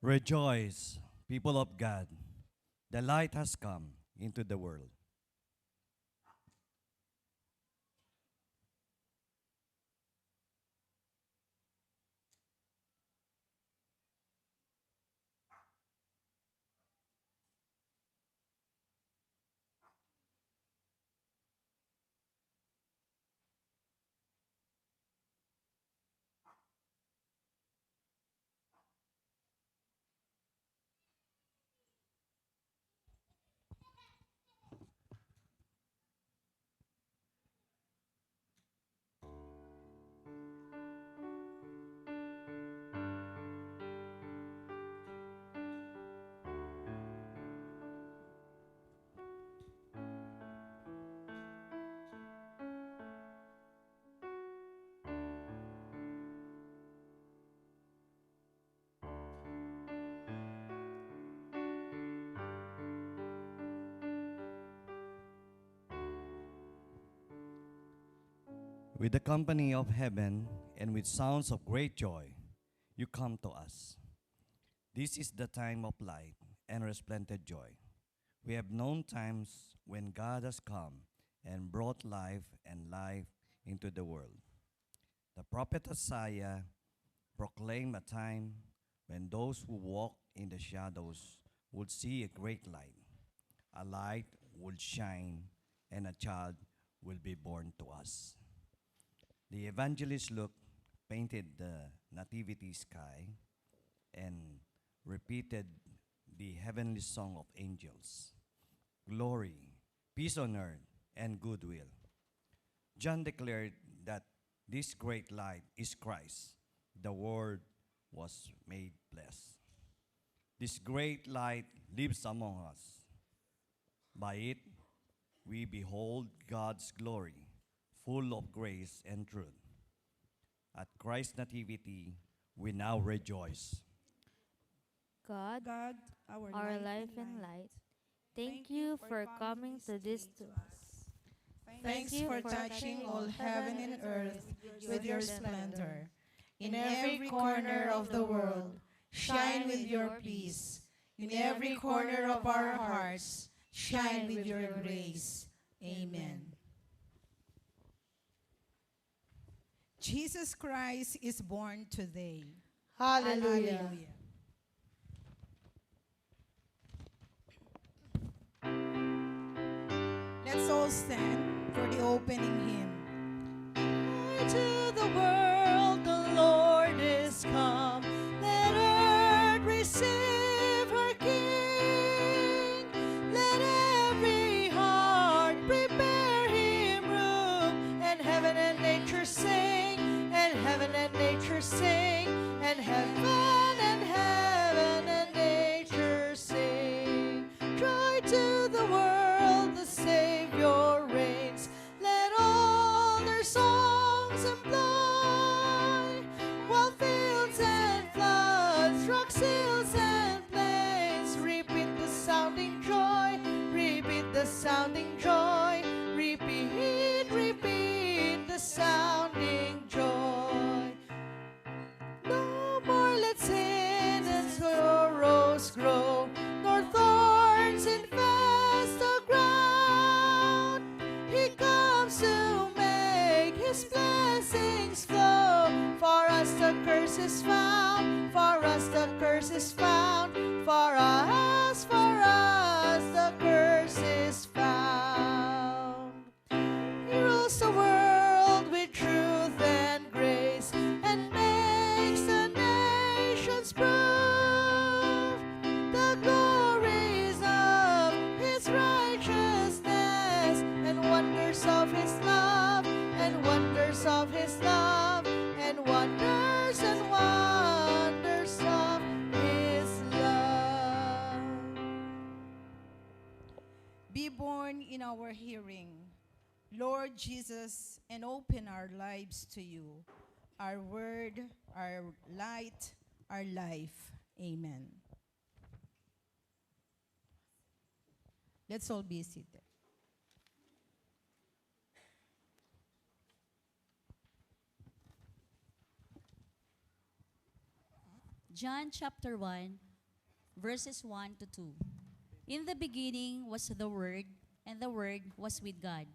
Rejoice, people of God. The light has come into the world. With the company of heaven and with sounds of great joy, you come to us. This is the time of light and resplendent joy. We have known times when God has come and brought life and life into the world. The prophet Isaiah proclaimed a time when those who walk in the shadows would see a great light. A light will shine, and a child will be born to us. The evangelist Luke painted the nativity sky and repeated the heavenly song of angels. Glory, peace on earth, and goodwill. John declared that this great light is Christ. The Word was made flesh. This great light lives among us. By it, we behold God's glory, full of grace and truth. At Christ's nativity, we now rejoice. God, God, our life and light, thank you for coming to this to us. Thanks for touching all heaven and earth with your splendor. In every corner of the world, shine with your peace. In every corner of our hearts, shine with your grace. Amen. Jesus Christ is born today. Hallelujah. Let's all stand for the opening hymn. To the world the Lord is come. Let earth receive her King. Let every heart prepare him room. And heaven and nature sing. And heaven and nature sing. And heaven and nature sing. Joy to the world, the Savior reigns. Let all their songs employ, while fields and floods, rocks, hills and plains, repeat the sounding joy, repeat the sounding joy, repeat the sounding joy. No more let sin and sorrows grow, nor thorns infest the ground. He comes to make his blessings flow. For us the curse is found, for us the curse is found, for us the curse is found. He rules the world with truth and grace, and makes the nations prove the glories of his righteousness, and wonders of his love, and wonders of his love, and wonders of his love. Be born in our hearing, Lord Jesus, and open our lives to you, our word, our light, our life. Amen. Let's all be seated. John chapter 1, verses 1 to 2. In the beginning was the Word, and the Word was with God,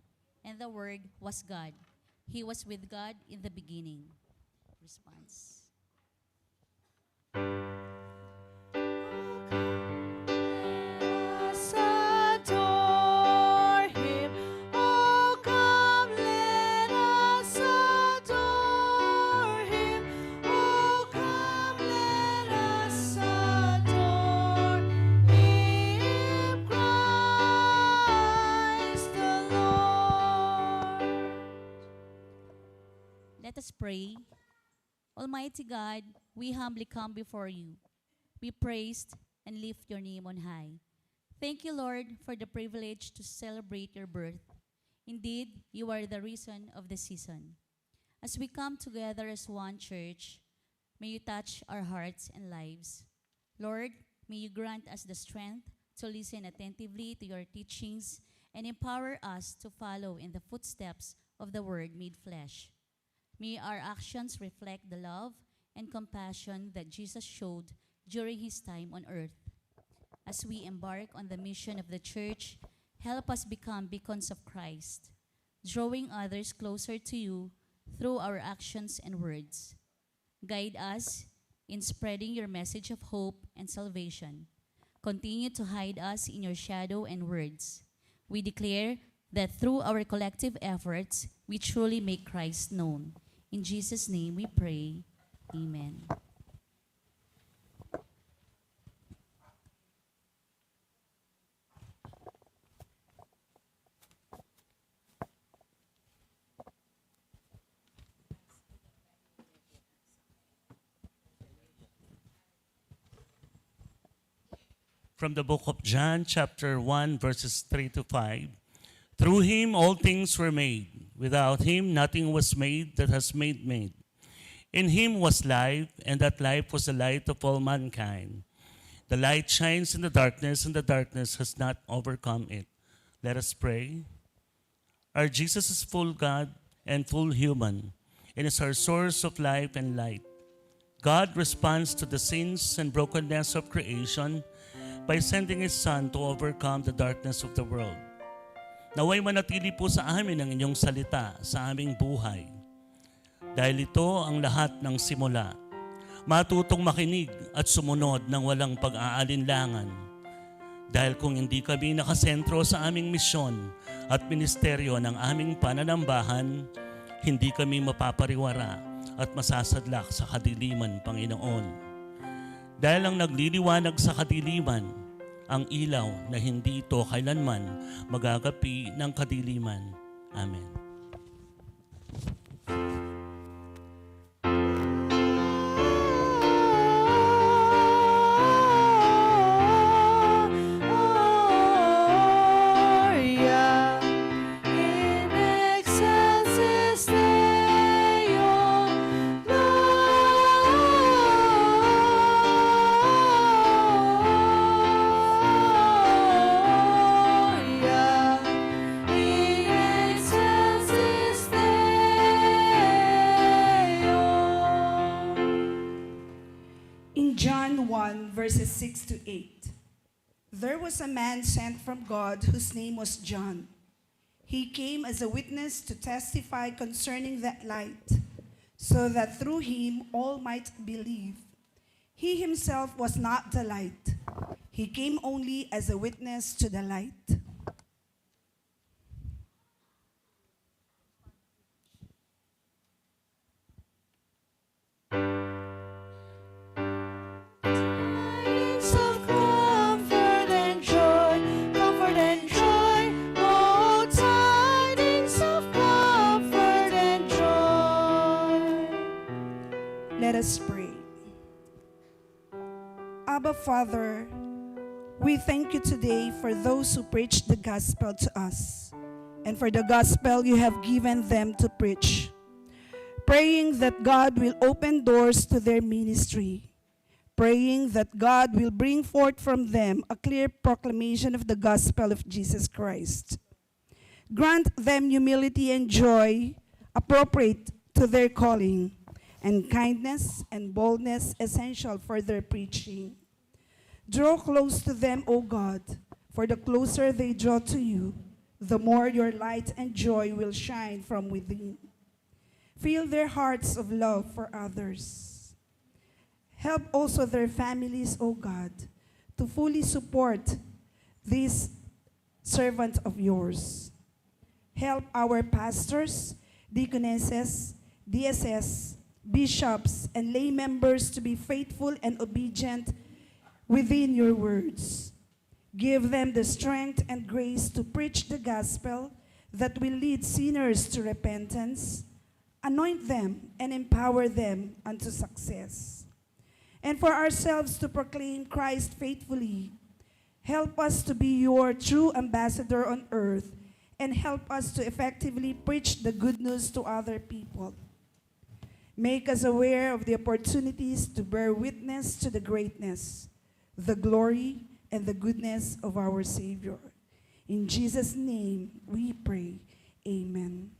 and the Word was God. He was with God in the beginning. Response. Let us adore Him. Oh, come, let us adore Him. Oh, come, let us adore Him, Christ the Lord. Let us pray. Almighty God, we humbly come before you. We praise and lift your name on high. Thank you, Lord, for the privilege to celebrate your birth. Indeed, you are the reason of the season. As we come together as one church, may you touch our hearts and lives. Lord, may you grant us the strength to listen attentively to your teachings and empower us to follow in the footsteps of the Word made flesh. May our actions reflect the love and compassion that Jesus showed during his time on earth. As we embark on the mission of the church, help us become beacons of Christ, drawing others closer to you through our actions and words. Guide us in spreading your message of hope and salvation. Continue to hide us in your shadow and words. We declare that through our collective efforts, we truly make Christ known. In Jesus' name we pray. Amen. From the book of John, chapter 1, verses 3 to 5. Through him all things were made. Without him nothing was made that has made made. In him was life, and that life was the light of all mankind. The light shines in the darkness, and the darkness has not overcome it. Let us pray. Our Jesus is full God and full human, and is our source of life and light. God responds to the sins and brokenness of creation by sending His Son to overcome the darkness of the world. Naway manatili po sa amin ang inyong salita sa aming buhay. Dahil ito ang lahat ng simula. Matutong makinig at sumunod ng walang pag-aalinlangan. Dahil kung hindi kami nakasentro sa aming misyon at ministeryo ng aming pananambahan, hindi kami mapapariwara at masasadlak sa kadiliman, Panginoon. Dahil ang nagliliwanag sa kadiliman, ang ilaw na hindi ito kailanman magagapi ng kadiliman. Amen. John 1, verses 6 to 8. There was a man sent from God whose name was John. He came as a witness to testify concerning that light, so that through him all might believe. He himself was not the light. He came only as a witness to the light. Let us pray. Abba, Father, we thank you today for those who preach the gospel to us and for the gospel you have given them to preach, praying that God will open doors to their ministry, praying that God will bring forth from them a clear proclamation of the gospel of Jesus Christ. Grant them humility and joy appropriate to their calling, and kindness and boldness essential for their preaching. Draw close to them, O God, for the closer they draw to you, the more your light and joy will shine from within. Fill their hearts of love for others. Help also their families, O God, to fully support this servant of yours. Help our pastors, deaconesses, DSS, bishops, and lay members to be faithful and obedient within your words. Give them the strength and grace to preach the gospel that will lead sinners to repentance, anoint them, and empower them unto success. And for ourselves to proclaim Christ faithfully, help us to be your true ambassador on earth, and help us to effectively preach the good news to other people. Make us aware of the opportunities to bear witness to the greatness, the glory, and the goodness of our Savior. In Jesus' name we pray. Amen.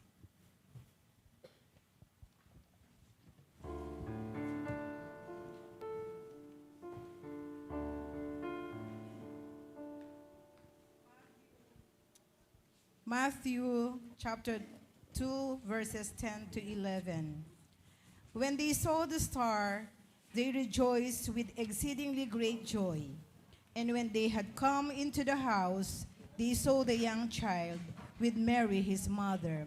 Matthew chapter 2, verses 10 to 11. When they saw the star, they rejoiced with exceedingly great joy. And when they had come into the house, they saw the young child with Mary his mother,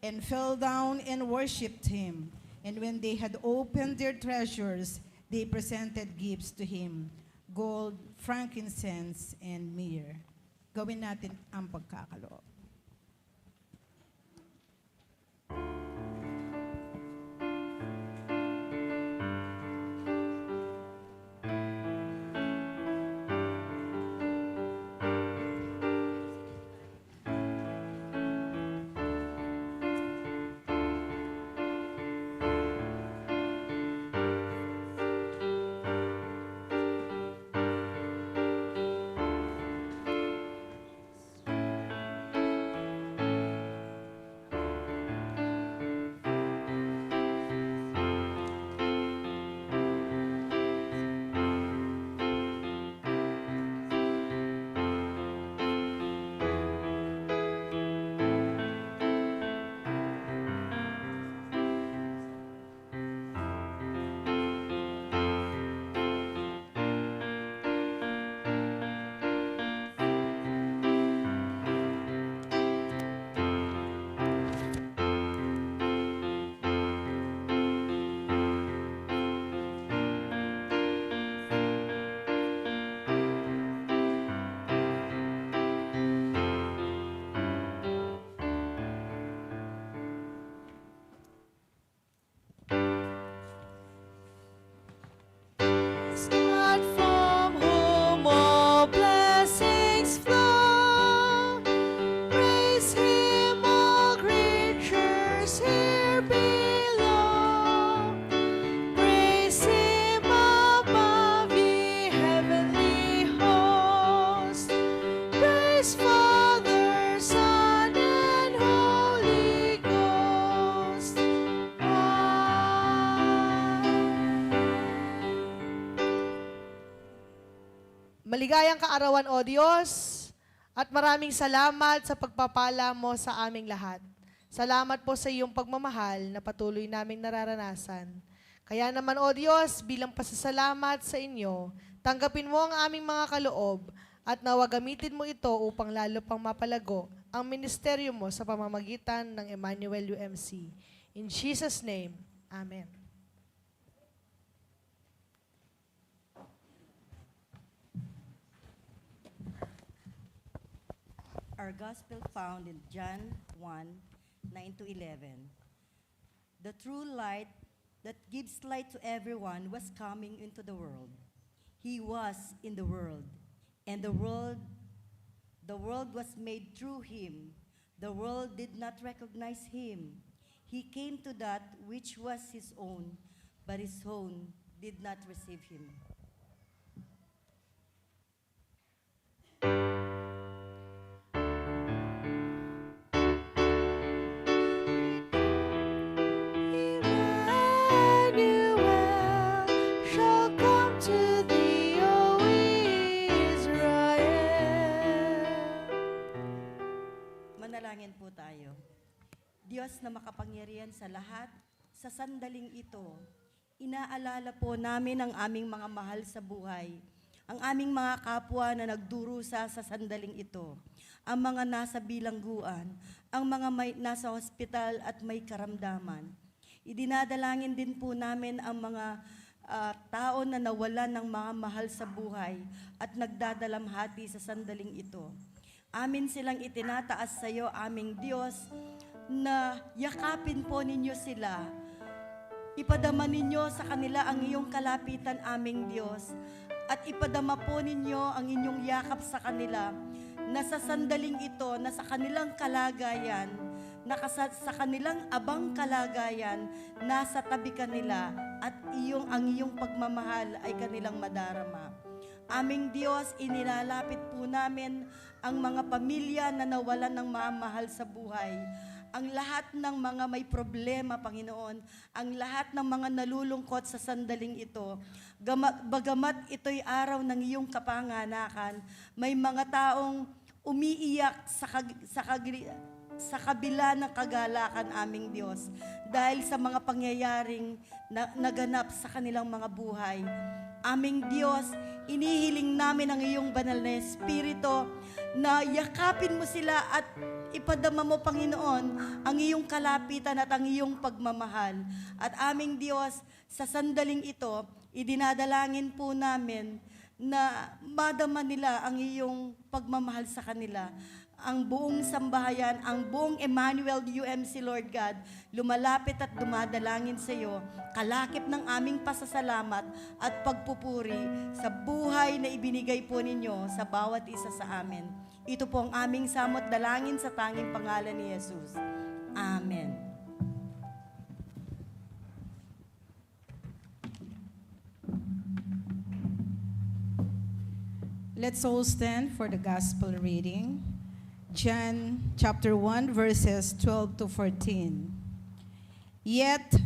and fell down and worshipped him. And when they had opened their treasures, they presented gifts to him, gold, frankincense, and myrrh. Gawin natin ang pagkakaloob. Start from whom all blessings flow. Praise Him, all creatures here below. Praise Him above, ye heavenly hosts. Praise Father, Son, and Holy Ghost. Maligayang kaarawan, O Diyos, at maraming salamat sa pagpapala mo sa aming lahat. Salamat po sa iyong pagmamahal na patuloy naming nararanasan. Kaya naman, O Diyos, bilang pasasalamat sa inyo, tanggapin mo ang aming mga kaloob at nawa gamitin mo ito upang lalo pang mapalago ang ministeryo mo sa pamamagitan ng Emmanuel UMC. In Jesus' name, Amen. Our gospel found in John 1, 9 to 11. The true light that gives light to everyone was coming into the world. He was in the world, and the world was made through him. The world did not recognize him. He came to that which was his own, but his own did not receive him. Emmanuel shall come to thee, O Manalangin po tayo. Diyos na makapangyarihan sa lahat, sa sandaling ito, inaalala po namin ang aming mga mahal sa buhay, ang aming mga kapwa na nagdurusa sa sandaling ito, ang mga nasa bilangguan, ang mga nasa hospital at may karamdaman. Idinadalangin din po namin ang mga tao na nawalan ng mga mahal sa buhay at nagdadalamhati sa sandaling ito. Amin silang itinataas sa iyo, aming Diyos, na yakapin po ninyo sila. Ipadama ninyo sa kanila ang iyong kalapitan, aming Diyos, at ipadama po ninyo ang inyong yakap sa kanila, na sa sandaling ito, na sa kanilang kalagayan, sa kanilang abang kalagayan, nasa tabi kanila, at ang iyong pagmamahal ay kanilang madarama. Aming Diyos, inilalapit po namin ang mga pamilya na nawalan ng mamahal sa buhay, ang lahat ng mga may problema, Panginoon, ang lahat ng mga nalulungkot sa sandaling ito. Bagamat ito'y araw ng iyong kapanganakan, may mga taong umiiyak sa kabila ng kagalakan, aming Diyos, dahil sa mga pangyayaring naganap sa kanilang mga buhay. Aming Diyos, inihiling namin ang iyong banal na Espiritu na yakapin mo sila at ipadama mo, Panginoon, ang iyong kalapitan at ang iyong pagmamahal. At aming Diyos, sa sandaling ito, idinadalangin po namin na madama nila ang iyong pagmamahal sa kanila. Ang buong sambahayan, ang buong Emmanuel UMC, Lord God, lumalapit at dumadalangin sa iyo, kalakip ng aming pasasalamat at pagpupuri sa buhay na ibinigay po ninyo sa bawat isa sa amin. Ito po ang aming samot dalangin sa tanging pangalan ni Jesus. Amen. Let's all stand for the gospel reading. John chapter 1, verses 12 to 14. Yet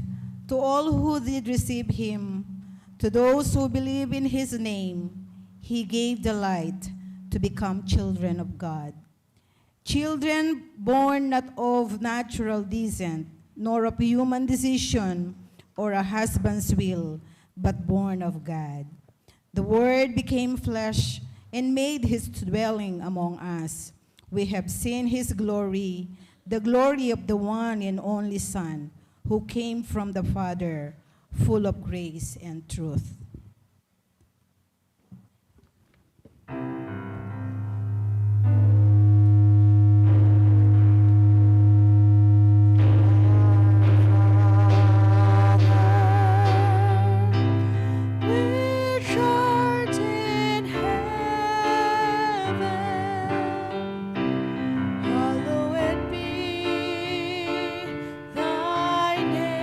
to all who did receive him, to those who believe in his name, he gave the light to become children of God. Children born not of natural descent, nor of human decision or a husband's will, but born of God. The Word became flesh and made his dwelling among us. We have seen his glory, the glory of the one and only Son, who came from the Father, full of grace and truth. Which art in heaven, hallowed be thy name.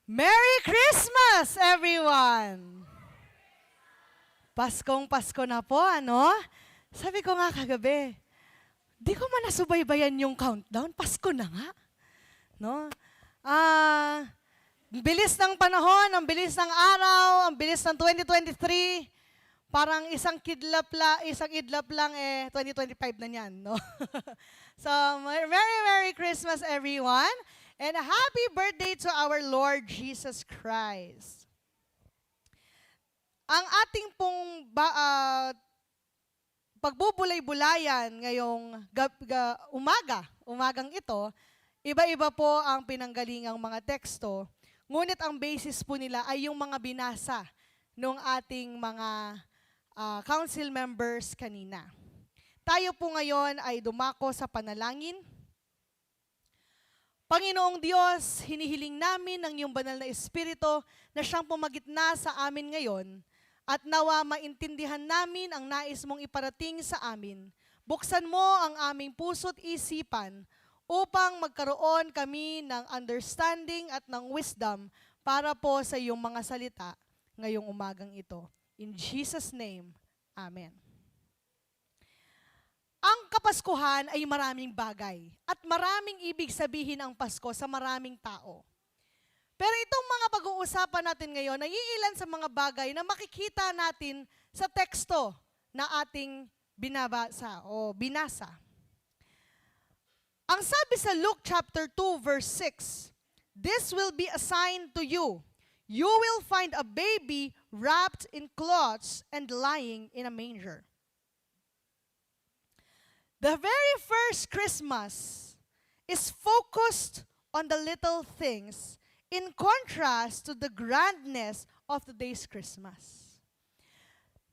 Merry Christmas, everyone! Paskong Pasko na po, ano? Sabi ko nga kagabi, di ko man nasubaybayan yung countdown, Pasko na nga. No? Ang bilis ng panahon, ang bilis ng araw, ang bilis ng 2023, parang isang idlap lang 2025 na niyan, no? So, Merry Christmas, everyone! And a happy birthday to our Lord Jesus Christ. Ang ating pong pagbubulay-bulayan ngayong umagang ito, iba-iba po ang pinanggalingang mga teksto, ngunit ang basis po nila ay yung mga binasa ng ating mga council members kanina. Tayo po ngayon ay dumako sa panalangin. Panginoong Diyos, hinihiling namin ang iyong banal na Espiritu na siyang pumagitna sa amin ngayon at nawa maintindihan namin ang nais mong iparating sa amin. Buksan mo ang aming puso't isipan upang magkaroon kami ng understanding at ng wisdom para po sa iyong mga salita ngayong umagang ito. In Jesus' name, Amen. Ang Kapaskuhan ay maraming bagay at maraming ibig sabihin ang Pasko sa maraming tao. Pero itong mga pag-uusapan natin ngayon ay iilan sa mga bagay na makikita natin sa teksto na ating binabasa o binasa. Ang sabi sa Luke chapter 2 verse 6, "This will be a sign to you. You will find a baby wrapped in cloths and lying in a manger." The very first Christmas is focused on the little things in contrast to the grandness of today's Christmas.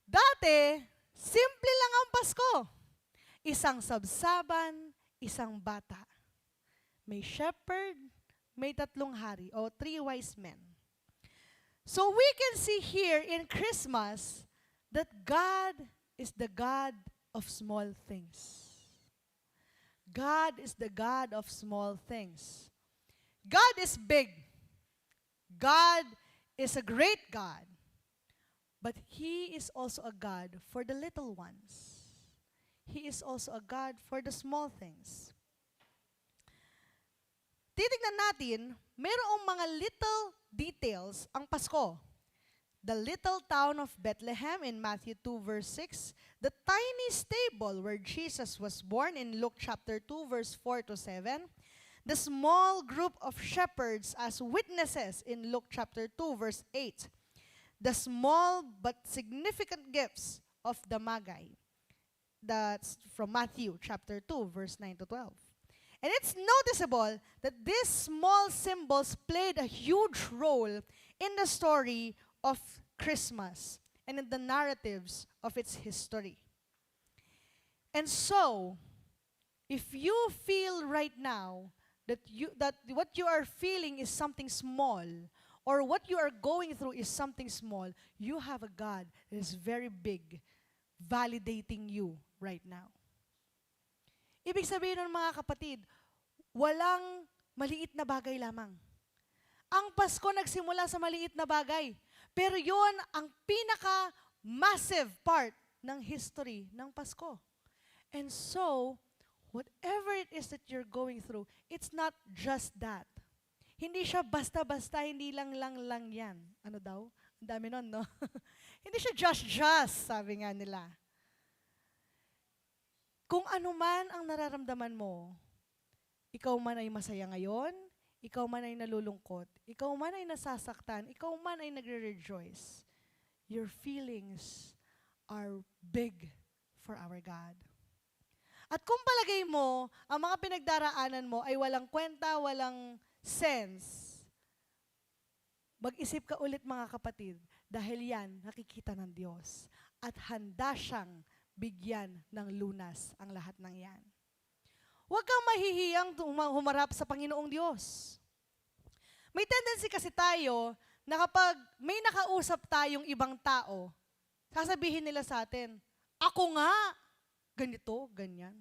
Dati, simple lang ang Pasko. Isang sabsaban, isang bata. May shepherd, may 3 hari o 3 wise men. So we can see here in Christmas that God is the God of small things. God is the God of small things. God is big. God is a great God. But He is also a God for the little ones. He is also a God for the small things. Titignan natin, mayroong mga little details ang Pasko. The little town of Bethlehem in Matthew 2 verse 6, the tiny stable where Jesus was born in Luke chapter 2 verse 4 to 7, the small group of shepherds as witnesses in Luke chapter 2 verse 8, the small but significant gifts of the Magi. That's from Matthew chapter 2 verse 9 to 12. And it's noticeable that these small symbols played a huge role in the story of Christmas and in the narratives of its history. And so, if you feel right now that what you are feeling is something small, or what you are going through is something small, you have a God that is very big, validating you right now. Ibig sabihin nun, mga kapatid, walang maliit na bagay lamang. Ang Pasko nagsimula sa maliit na bagay, pero yun ang pinaka-massive part ng history ng Pasko. And so, whatever it is that you're going through, it's not just that. Hindi siya basta-basta, hindi lang yan. Ano daw? Ang dami nun, no? Hindi siya just, sabi nga nila. Kung ano man ang nararamdaman mo, ikaw man ay masaya ngayon, ikaw man ay nalulungkot, ikaw man ay nasasaktan, ikaw man ay nagre-rejoice, your feelings are big for our God. At kung palagay mo, ang mga pinagdaraanan mo ay walang kwenta, walang sense, mag-isip ka ulit, mga kapatid, dahil yan nakikita ng Diyos at handa siyang bigyan ng lunas ang lahat ng yan. Huwag kang mahihiyang humarap sa Panginoong Diyos. May tendency kasi tayo na kapag may nakausap tayong ibang tao, sasabihin nila sa atin, "Ako nga, ganito, ganyan.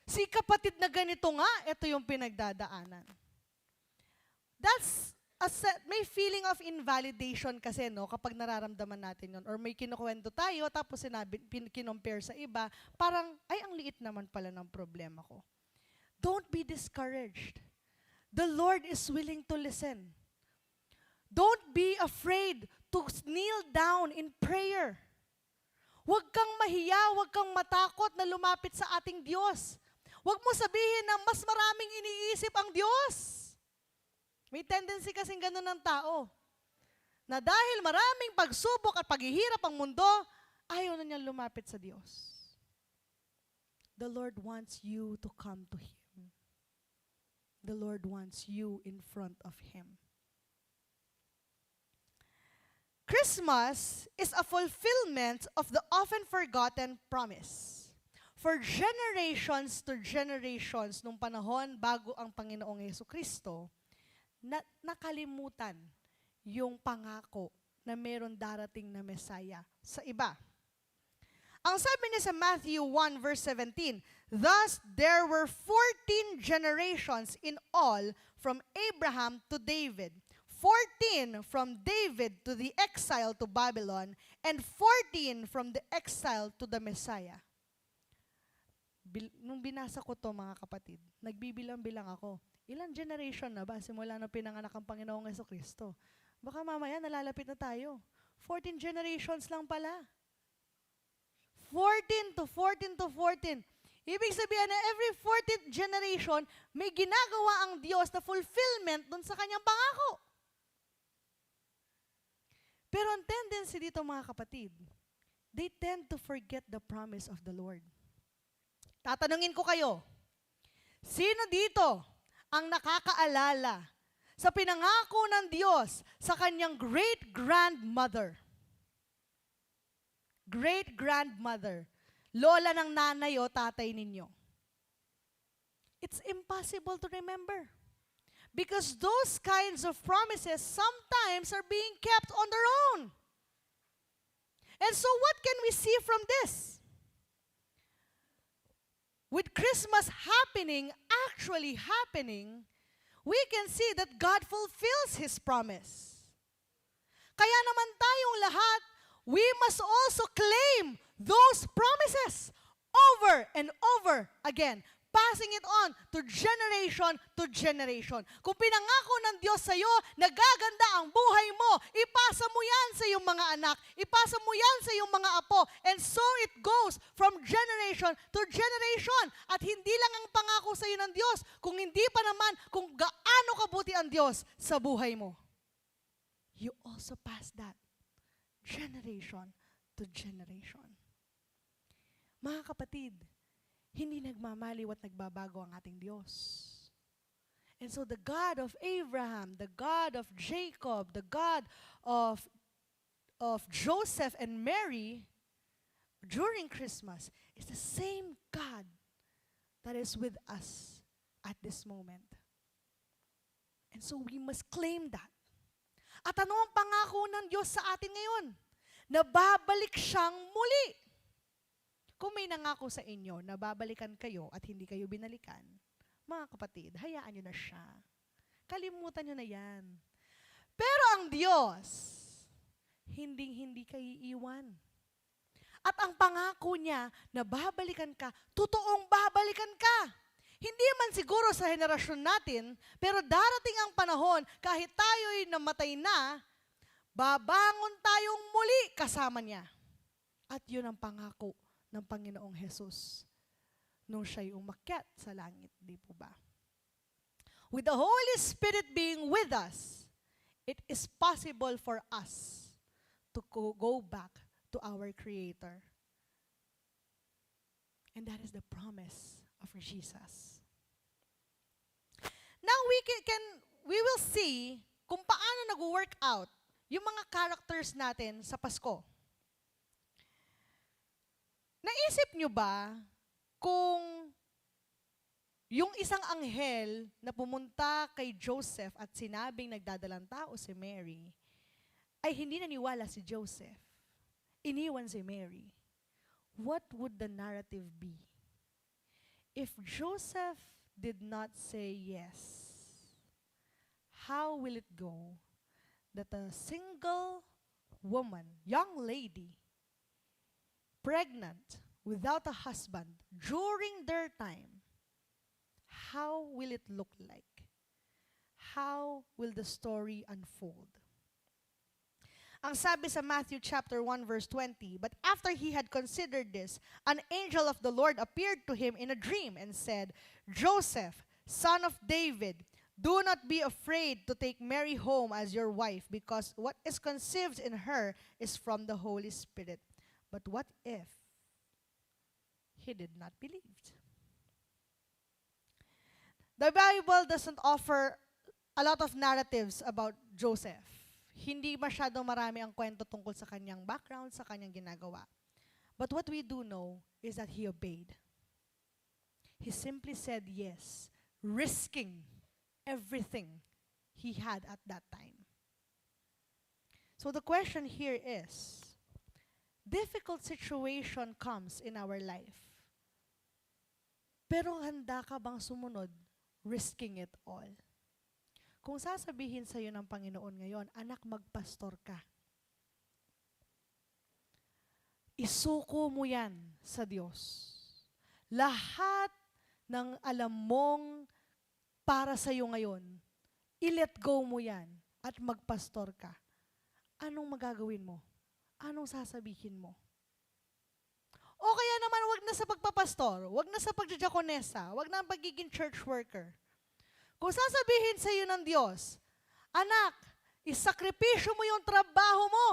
Si kapatid na ganito nga, ito yung pinagdadaanan." That's may feeling of invalidation kasi, no, kapag nararamdaman natin yun. Or may kinukwento tayo, tapos kinompare sa iba, parang, ay, ang liit naman pala ng problema ko. Don't be discouraged. The Lord is willing to listen. Don't be afraid to kneel down in prayer. Huwag kang mahiya, huwag kang matakot na lumapit sa ating Diyos. Huwag mo sabihin na mas maraming iniisip ang Diyos. May tendency kasing ganun ng tao, na dahil maraming pagsubok at paghihirap ang mundo, ayaw na niya lumapit sa Diyos. The Lord wants you to come to Him. The Lord wants you in front of Him. Christmas is a fulfillment of the often forgotten promise. For generations to generations, nung panahon bago ang Panginoong Jesucristo, nakalimutan yung pangako na meron darating na Messiah sa iba. Ang sabi niya sa Matthew 1 verse 17, "Thus there were 14 generations in all from Abraham to David, 14 from David to the exile to Babylon, and 14 from the exile to the Messiah." Nung binasa ko to, mga kapatid, nagbibilang-bilang ako. Ilang generation na ba simula nung pinanganak ang Panginoong Jesucristo? Baka mamaya nalalapit na tayo. 14 generations lang pala. 14 to 14 to 14. Ibig sabihin na every 14th generation, may ginagawa ang Diyos na fulfillment dun sa kanyang pangako. Pero ang tendency dito mga kapatid, they tend to forget the promise of the Lord. Tatanungin ko kayo, sino dito ang nakakaalala sa pinangako ng Diyos sa kanyang great-grandmother? Great-grandmother. Lola ng nanay o tatay ninyo. It's impossible to remember. Because those kinds of promises sometimes are being kept on their own. And so what can we see from this? With Christmas actually happening, we can see that God fulfills His promise. Kaya naman tayong lahat, we must also claim those promises over and over again, passing it on to generation. Kung pinangako ng Diyos sa'yo, nagaganda ang buhay mo, ipasa mo yan sa iyong mga anak, ipasa mo yan sa iyong mga apo, and so it goes from generation to generation. At hindi lang ang pangako sa iyo ng Diyos, kung hindi pa naman kung gaano kabuti ang Diyos sa buhay mo. You also pass that generation to generation. Mga kapatid, hindi nagmamaliw at nagbabago ang ating Diyos. And so the God of Abraham, the God of Jacob, the God of Joseph and Mary during Christmas is the same God that is with us at this moment. And so we must claim that. At ano ang pangako ng Diyos sa atin ngayon? Na babalik siyang muli. Kung may nangako sa inyo na babalikan kayo at hindi kayo binalikan, mga kapatid, hayaan nyo na siya. Kalimutan nyo na yan. Pero ang Diyos, hindi kayo iiwan. At ang pangako niya na babalikan ka, totoong babalikan ka. Hindi man siguro sa henerasyon natin, pero darating ang panahon, kahit tayo'y namatay na, babangon tayong muli kasama niya. At yun ang pangako ng Panginoong Jesus nung siya'y umakyat sa langit, di po ba? With the Holy Spirit being with us, it is possible for us to go back to our Creator. And that is the promise of Jesus. Now we will see kung paano nag-work out yung mga characters natin sa Pasko. Naisip nyo ba kung yung isang anghel na pumunta kay Joseph at sinabing nagdadalang tao si Mary, ay hindi naniwala si Joseph, iniwan si Mary? What would the narrative be? If Joseph did not say yes, how will it go that a single woman, young lady, pregnant, without a husband, during their time, how will it look like? How will the story unfold? Ang sabi sa Matthew chapter 1 verse 20, but after he had considered this, an angel of the Lord appeared to him in a dream and said, Joseph, son of David, do not be afraid to take Mary home as your wife, because what is conceived in her is from the Holy Spirit. But what if he did not believe? The Bible doesn't offer a lot of narratives about Joseph. Hindi masyadong marami ang kwento tungkol sa kanyang background, sa kanyang ginagawa. But what we do know is that he obeyed. He simply said yes, risking everything he had at that time. So the question here is, difficult situation comes in our life. Pero handa ka bang sumunod, risking it all? Kung sasabihin sa iyo ng Panginoon ngayon, anak, magpastor ka. Isuko mo yan sa Diyos. Lahat ng alam mong para sa'yo ngayon, i-let go mo yan at magpastor ka, anong magagawin mo? Anong sasabihin mo? O kaya naman, wag na sa pagpapastor, wag na sa pagdiakonesa, wag na ang pagiging church worker. Kung sasabihin sa iyo ng Diyos, anak, isakripisyo mo yung trabaho mo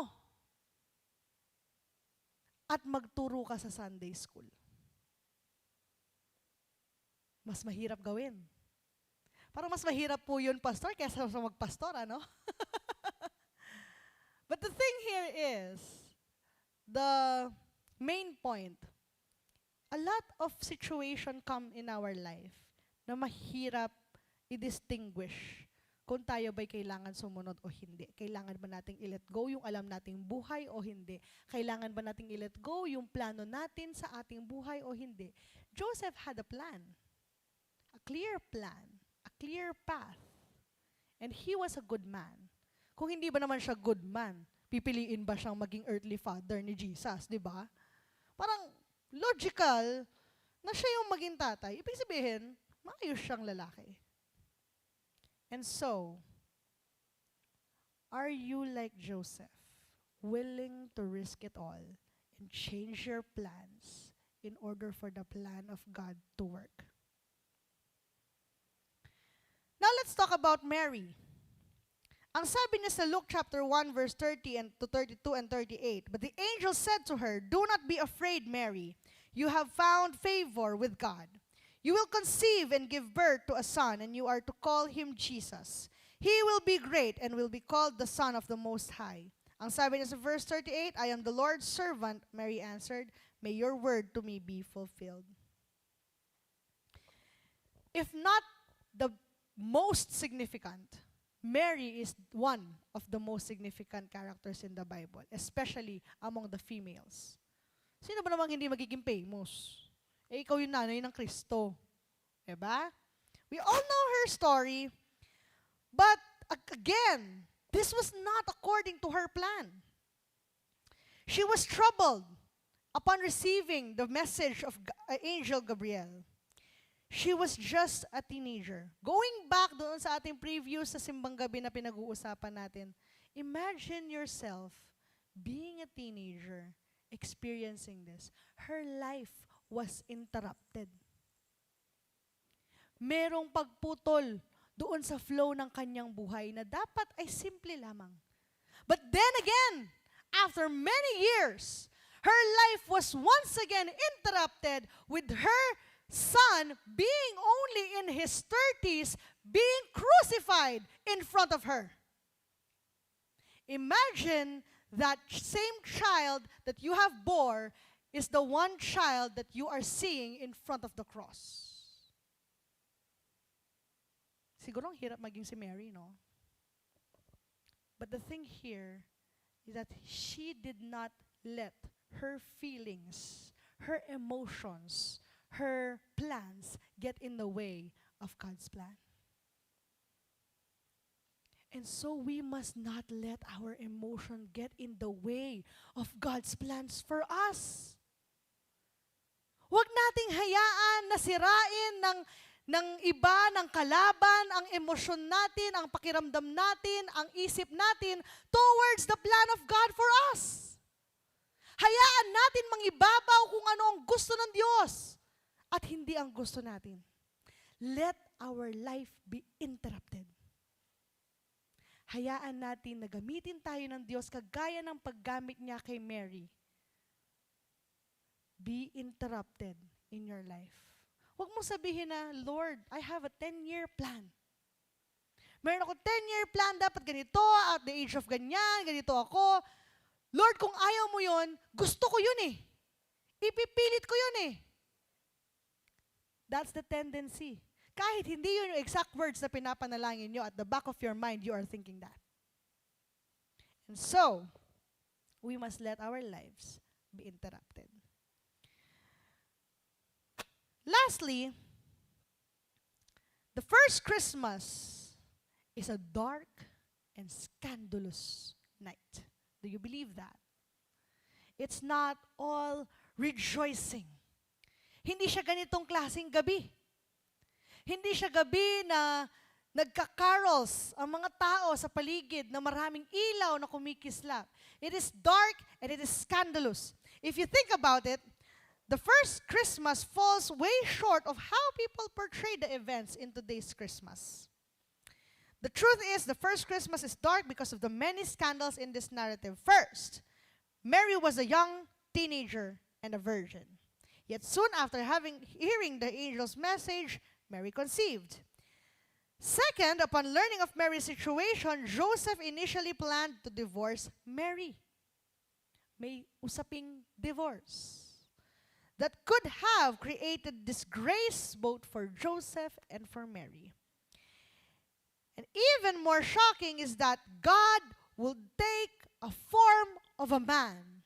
at magturo ka sa Sunday school. Mas mahirap gawin. Parang mas mahirap po yun, pastor, kaysa sa magpastor, ano? But the thing here is, the main point, a lot of situation come in our life na mahirap i-distinguish kung tayo ba'y kailangan sumunod o hindi. Kailangan ba nating i-let go yung alam nating buhay o hindi? Kailangan ba nating i-let go yung plano natin sa ating buhay o hindi? Joseph had a plan. A clear plan. A clear path. And he was a good man. Kung hindi ba naman siya good man, pipiliin ba siyang maging earthly father ni Jesus, di ba? Parang logical na siya yung maging tatay. Ibig sabihin, maayos siyang lalaki. And so, are you like Joseph, willing to risk it all and change your plans in order for the plan of God to work? Now let's talk about Mary. Ang sabi niya sa Luke chapter 1 verse 30 and to 32 and 38, but the angel said to her, "Do not be afraid, Mary. You have found favor with God. You will conceive and give birth to a son, and you are to call him Jesus. He will be great and will be called the Son of the Most High." Ang sabi niya sa verse 38, "I am the Lord's servant," Mary answered, "May your word to me be fulfilled." If not the most significant, Mary is one of the most significant characters in the Bible, especially among the females. Sino ba namang hindi magiging famous? Eh, ikaw yung nanay ng Kristo. Diba? We all know her story, but again, this was not according to her plan. She was troubled upon receiving the message of Angel Gabriel. She was just a teenager. Going back doon sa ating preview sa Simbang Gabi na pinag-uusapan natin, imagine yourself being a teenager, experiencing this. Her life was interrupted. Merong pagputol doon sa flow ng kanyang buhay na dapat ay simple lamang. But then again, after many years, her life was once again interrupted with her son being only in his 30s, being crucified in front of her. Imagine that same child that you have bore is the one child that you are seeing in front of the cross. Siguro ang hirap maging si Mary, no? But the thing here is that she did not let her feelings, her emotions, her plans get in the way of God's plan. And so we must not let our emotion get in the way of God's plans for us. Huwag nating hayaan na sirain ng iba, ng kalaban, ang emosyon natin, ang pakiramdam natin, ang isip natin towards the plan of God for us. Hayaan natin mangibabaw kung ano ang gusto ng Diyos at hindi ang gusto natin. Let our life be interrupted. Hayaan natin na gamitin tayo ng Diyos kagaya ng paggamit niya kay Mary. Be interrupted in your life. Huwag mong sabihin na, "Lord, I have a 10-year plan. Meron ako 10-year plan, dapat ganito, at the age of ganyan, ganito ako. Lord, kung ayaw mo yun, gusto ko yun eh. Ipipilit ko yun eh." That's the tendency. Kahit hindi yun yung exact words na pinapanalangin nyo, at the back of your mind, you are thinking that. And so, we must let our lives be interrupted. Lastly, the first Christmas is a dark and scandalous night. Do you believe that? It's not all rejoicing. Hindi siya ganitong klaseng gabi. Hindi siya gabi na nagka-carols ang mga tao sa paligid na maraming ilaw na kumikislap. It is dark and it is scandalous. If you think about it, the first Christmas falls way short of how people portray the events in today's Christmas. The truth is, the first Christmas is dark because of the many scandals in this narrative. First, Mary was a young teenager and a virgin. Yet soon after hearing the angel's message, Mary conceived. Second, upon learning of Mary's situation, Joseph initially planned to divorce Mary. May usaping divorce that could have created disgrace both for Joseph and for Mary. And even more shocking is that God will take a form of a man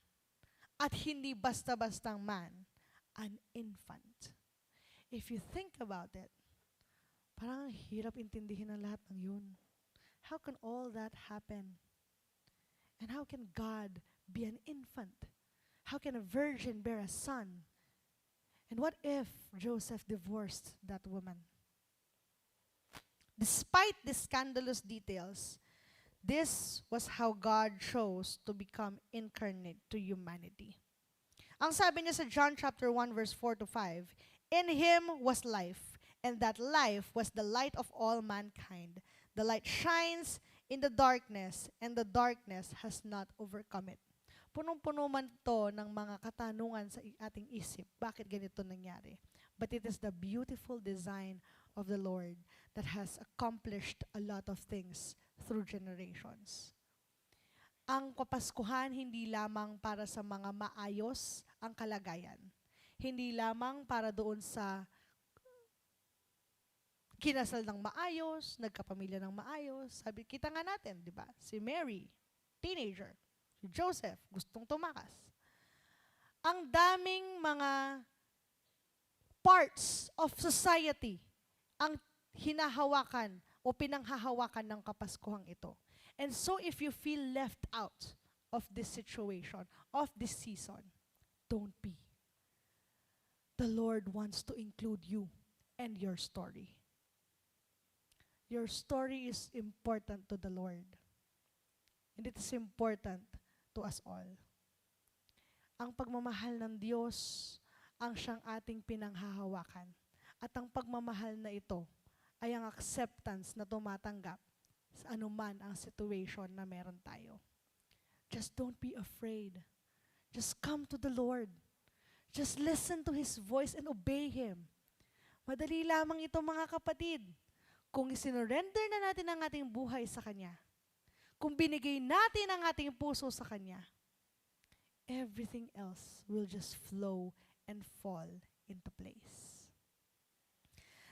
at hindi basta-bastang man, an infant. If you think about it, parang hirap intindihin ang lahat ng yun. How can all that happen? And how can God be an infant? How can a virgin bear a son? And what if Joseph divorced that woman? Despite these scandalous details, this was how God chose to become incarnate to humanity. Ang sabi niya sa John chapter 1 verse 4 to 5, in Him was life, and that life was the light of all mankind. The light shines in the darkness, and the darkness has not overcome it. Punong-puno man to ng mga katanungan sa ating isip. Bakit ganito nangyari? But it is the beautiful design of the Lord that has accomplished a lot of things through generations. Ang Kapaskuhan hindi lamang para sa mga maayos ang kalagayan. Hindi lamang para doon sa kinasal ng maayos, nagkapamilya ng maayos. Sabi, kita nga natin, di ba? Si Mary, teenager. Si Joseph, gustong tumakas. Ang daming mga parts of society ang hinahawakan o pinanghahawakan ng Kapaskuhang ito. And so if you feel left out of this situation, of this season, don't be. The Lord wants to include you and your story. Your story is important to the Lord. And it is important to us all. Ang pagmamahal ng Diyos ang siyang ating pinanghahawakan. At ang pagmamahal na ito ay ang acceptance na tumatanggap sa anuman ang situation na meron tayo. Just don't be afraid. Just come to the Lord. Just listen to His voice and obey Him. Madali lamang ito mga kapatid. Kung isinurrender na natin ang ating buhay sa Kanya, kung binigay natin ang ating puso sa Kanya, everything else will just flow and fall into place.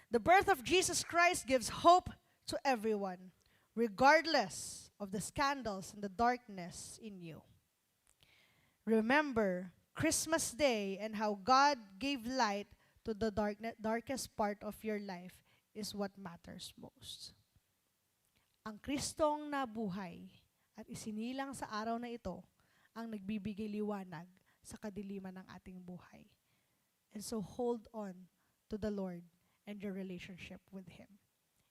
The birth of Jesus Christ gives hope to everyone, regardless of the scandals and the darkness in you. Remember Christmas Day and how God gave light to the darkest part of your life is what matters most. Ang Kristong nabuhay at isinilang sa araw na ito ang nagbibigay liwanag sa kadiliman ng ating buhay. And so hold on to the Lord and your relationship with Him.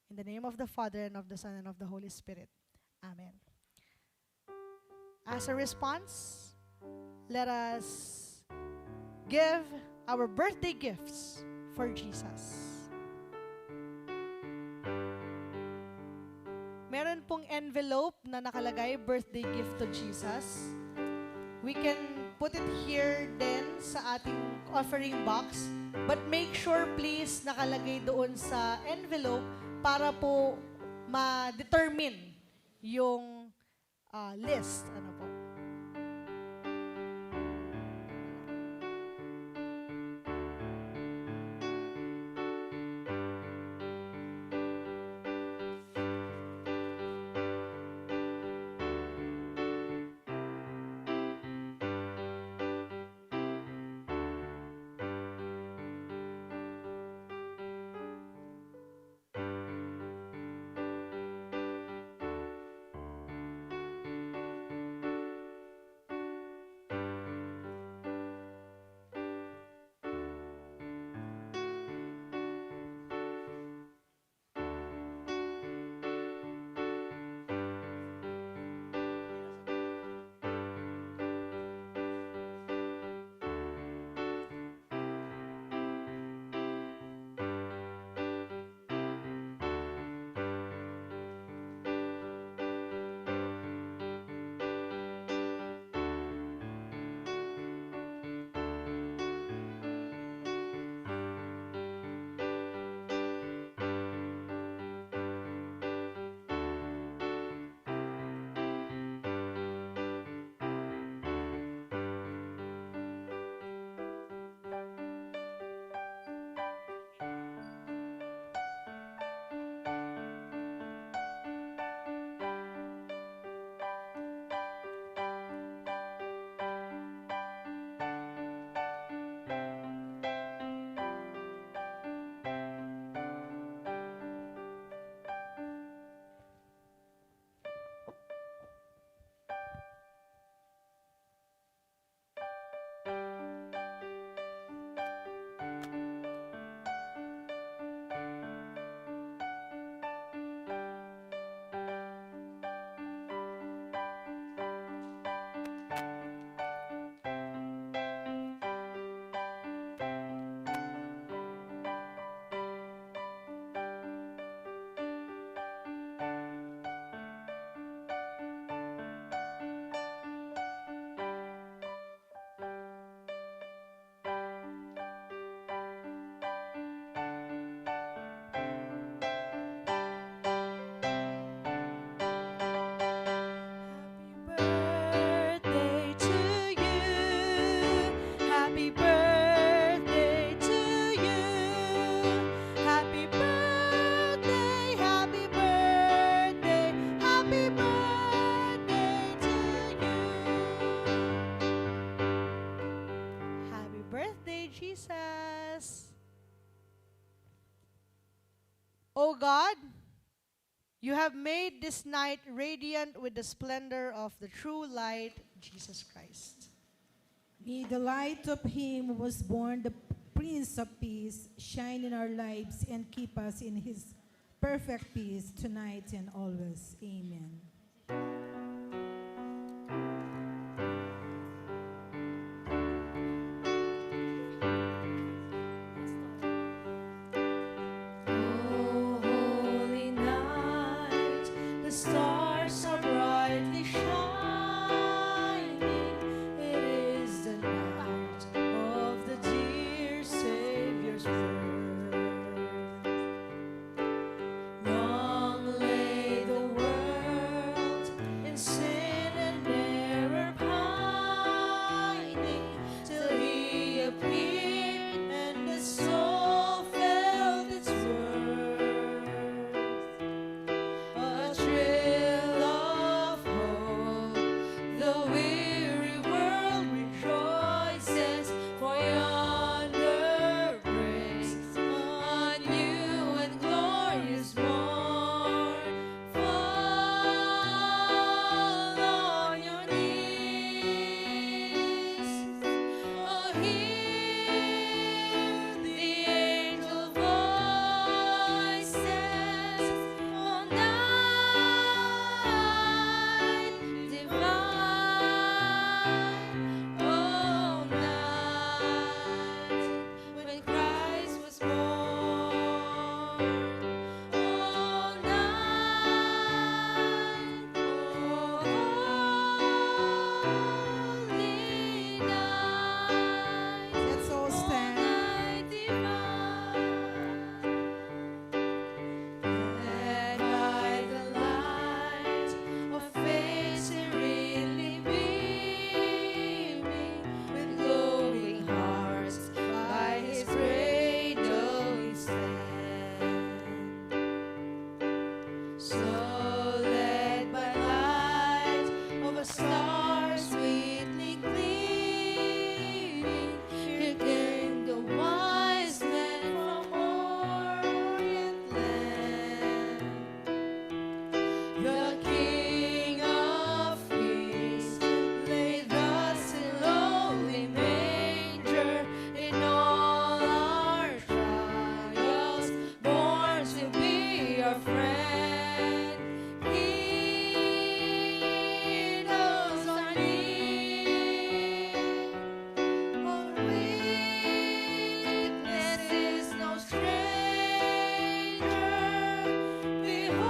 In the name of the Father, and of the Son, and of the Holy Spirit. Amen. As a response, let us give our birthday gifts for Jesus. Meron pong envelope na nakalagay, birthday gift to Jesus. We can put it here din sa ating offering box. But make sure please nakalagay doon sa envelope para po ma-determine yung list. Ano po? You have made this night radiant with the splendor of the true light, Jesus Christ. May the light of Him who was born, the Prince of Peace, shine in our lives and keep us in His perfect peace tonight and always. Amen. Oh, holy night, the stars are brightly shining. It is the night of the dear Savior's birth. Long lay the world in sin and error pining, till He appeared and the soul felt its worth. A thrill of hope, the weary world rejoices, for yonder breaks a new and glorious morn. Fall on your knees, oh, hear the angel voices, oh, night divine, oh, night when Christ was born, oh, night, oh, holy night. Let's all stand. Night divine, led by the light of faith serenely beaming, with glowing hearts by His cradle we stand. So led by light of a star sweetly gleaming, here came the wise men from Orient land. The King of Peace lay thus in lowly manger, in all our trials, born to be our friend. He knows our need, our weakness is no stranger. Behold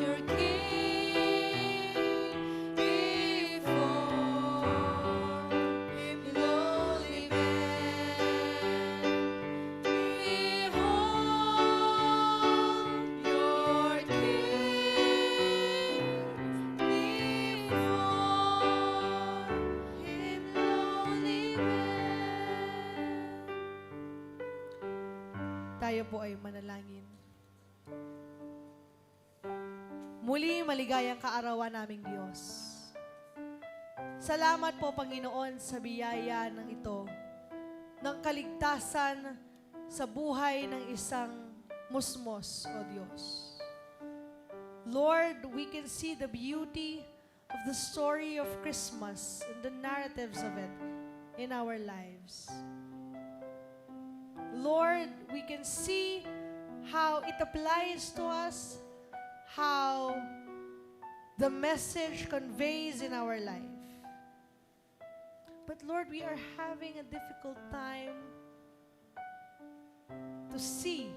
your King before Him, lowly man. Behold your King before Him, lowly man. Tayo po ay manalangin. Muli, maligayang kaarawan naming Diyos. Salamat po, Panginoon, sa biyaya ng ito, ng kaligtasan sa buhay ng isang musmos, O Diyos. Lord, we can see the beauty of the story of Christmas and the narratives of it in our lives. Lord, we can see how it applies to us, how the message conveys in our life. But Lord, we are having a difficult time to see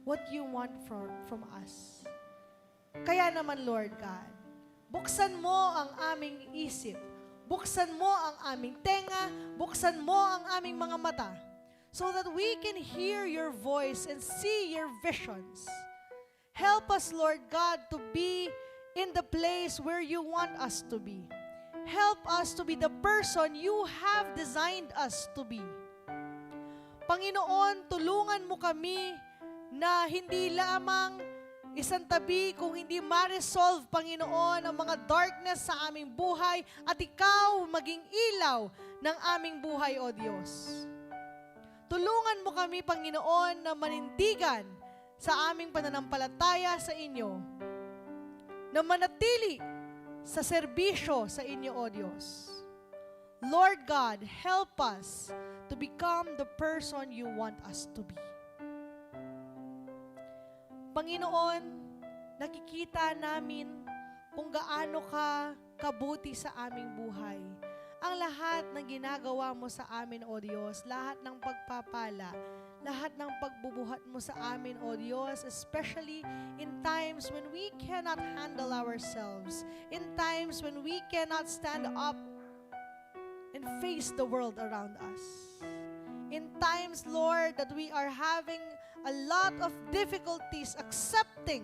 what you want from us. Kaya naman, Lord God, buksan mo ang aming isip, buksan mo ang aming tenga, buksan mo ang aming mga mata, so that we can hear your voice and see your visions. Help us, Lord God, to be in the place where you want us to be. Help us to be the person you have designed us to be. Panginoon, tulungan mo kami na hindi lamang isang tabi kung hindi ma-resolve, Panginoon, ang mga darkness sa aming buhay at Ikaw maging ilaw ng aming buhay, O Diyos. Tulungan mo kami, Panginoon, na manindigan sa aming pananampalataya sa inyo, na manatili sa serbisyo sa inyo, O Diyos. Lord God, help us to become the person you want us to be. Panginoon, nakikita namin kung gaano ka kabuti sa aming buhay. Ang lahat ng ginagawa mo sa amin, O Diyos, lahat ng pagpapala, lahat ng pagbubuhat mo sa amin, O Diyos, especially in times when we cannot handle ourselves, in times when we cannot stand up and face the world around us. In times, Lord, that we are having a lot of difficulties accepting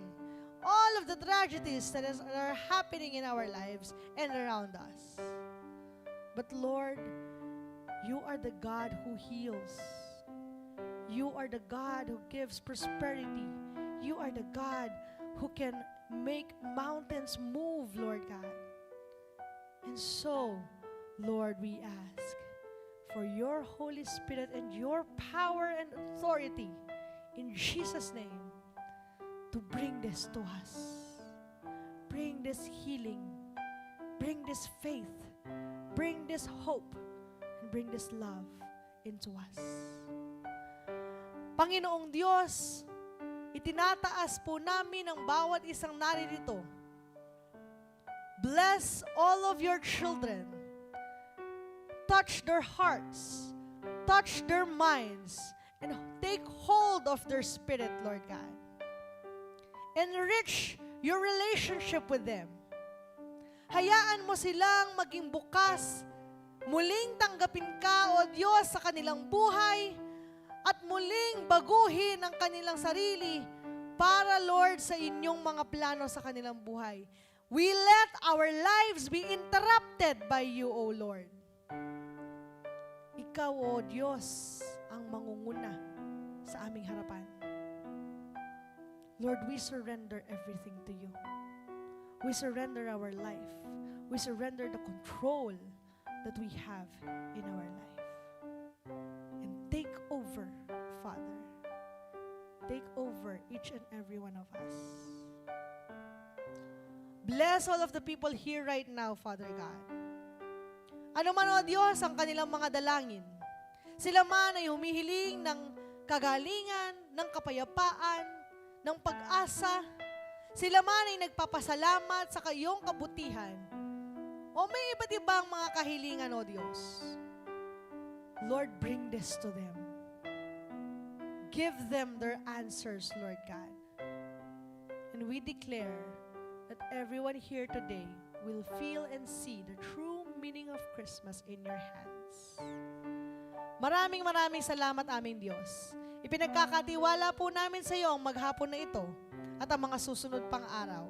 all of the tragedies that are happening in our lives and around us. But Lord, you are the God who heals. You are the God who gives prosperity. You are the God who can make mountains move, Lord God. And so, Lord, we ask for your Holy Spirit and your power and authority in Jesus' name to bring this to us. Bring this healing. Bring this faith. Bring this hope. And bring this love into us. Panginoong Diyos, itinataas po namin ang bawat isang naririto. Bless all of your children. Touch their hearts. Touch their minds. And take hold of their spirit, Lord God. Enrich your relationship with them. Hayaan mo silang maging bukas, muling tanggapin ka, O Diyos, sa kanilang buhay, at muling baguhin ang kanilang sarili para, Lord, sa inyong mga plano sa kanilang buhay. We let our lives be interrupted by you, O Lord. Ikaw, O Diyos, ang mangunguna sa aming harapan. Lord, we surrender everything to you. We surrender our life. We surrender the control that we have in our life. And take over, Father. Take over each and every one of us. Bless all of the people here right now, Father God. Ano man, O Diyos, ang kanilang mga dalangin. Sila man ay humihiling ng kagalingan, ng kapayapaan, ng pag-asa. Sila man ay nagpapasalamat sa kayong kabutihan. O may iba't ibang mga kahilingan, O Diyos. Lord, bring this to them. Give them their answers, Lord God. And we declare that everyone here today will feel and see the true meaning of Christmas in your hands. Maraming salamat, aming Diyos. Ipinagkakatiwala po namin sa iyo ang maghapon na ito at ang mga susunod pang araw.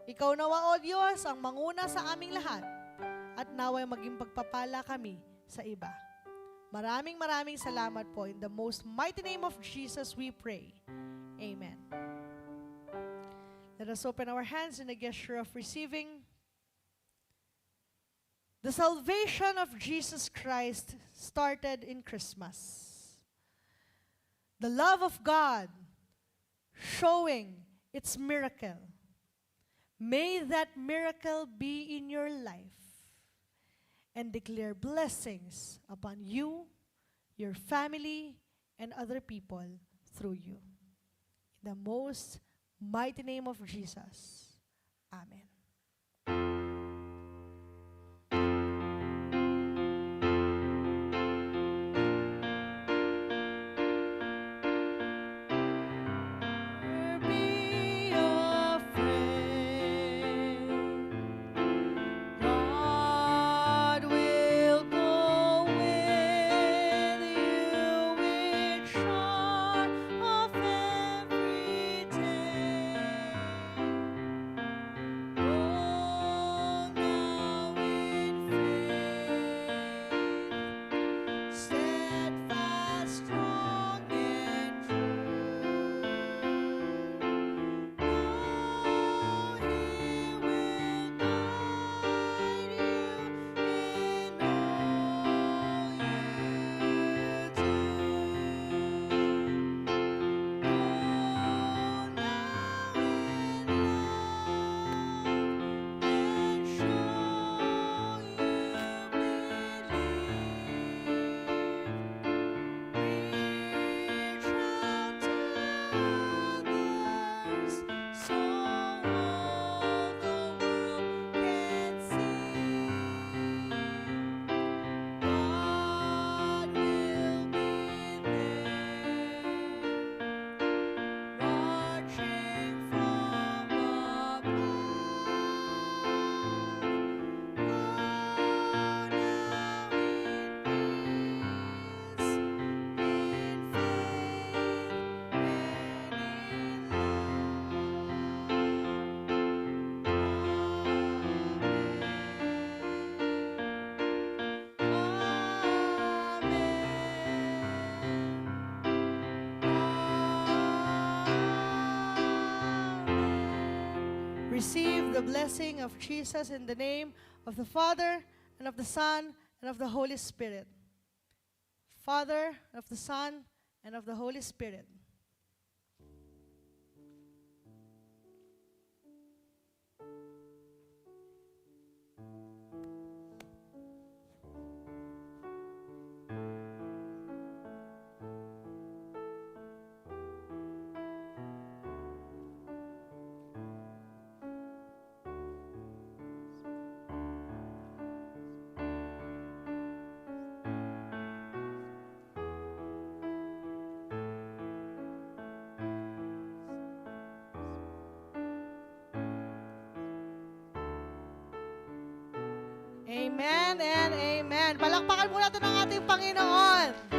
Ikaw nawa, O Diyos, ang manguna sa aming lahat at naway maging pagpapala kami sa iba. Maraming salamat po. In the most mighty name of Jesus we pray. Amen. Let us open our hands in a gesture of receiving. The salvation of Jesus Christ started in Christmas. The love of God showing its miracle. May that miracle be in your life and declare blessings upon you, your family, and other people through you. In the most mighty name of Jesus. Amen. Go the blessing of Jesus in the name of the Father, and of the Son, and of the Holy Spirit. Father, of the Son, and of the Holy Spirit. Amen and amen. Palakpakan muna natin ang ating Panginoon.